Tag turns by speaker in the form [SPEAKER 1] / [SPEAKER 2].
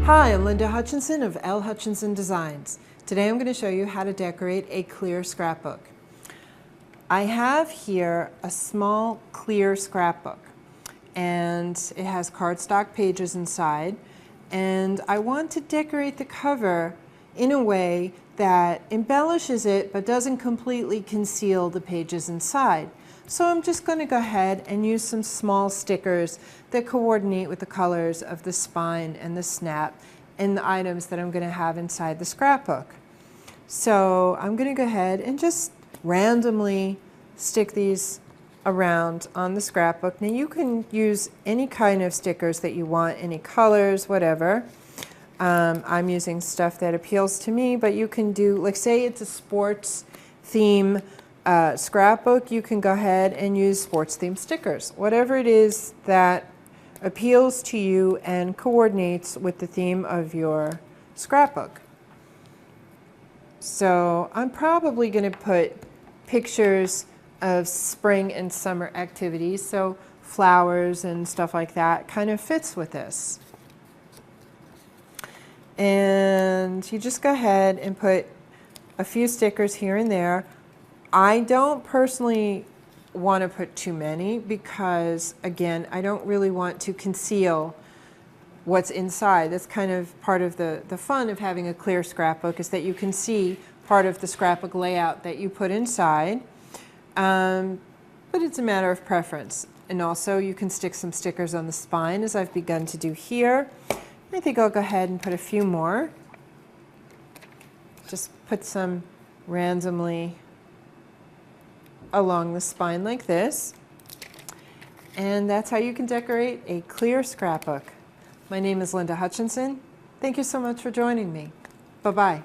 [SPEAKER 1] Hi, I'm Linda Hutchinson of L. Hutchinson Designs. Today I'm going to show you how to decorate a clear scrapbook. I have here a small clear scrapbook and it has cardstock pages inside, and I want to decorate the cover in a way that embellishes it but doesn't completely conceal the pages inside. So I'm just going to go ahead and use some small stickers that coordinate with the colors of the spine and the snap and the items that I'm going to have inside the scrapbook. So I'm going to go ahead and just randomly stick these around on the scrapbook. Now you can use any kind of stickers that you want, any colors, whatever. I'm using stuff that appeals to me, but you can do, like say it's a sports theme scrapbook, you can go ahead and use sports themed stickers. Whatever it is that appeals to you and coordinates with the theme of your scrapbook. So I'm probably going to put pictures of spring and summer activities, so flowers and stuff like that kind of fits with this. And you just go ahead and put a few stickers here and there. I don't personally want to put too many because, again, I don't really want to conceal what's inside. That's kind of part of the fun of having a clear scrapbook, is that you can see part of the scrapbook layout that you put inside. But it's a matter of preference. And also you can stick some stickers on the spine, as I've begun to do here. I think I'll go ahead and put a few more. Just put some randomly along the spine like this. And that's how you can decorate a clear scrapbook. My name is Linda Hutchinson. Thank you so much for joining me. Bye-bye.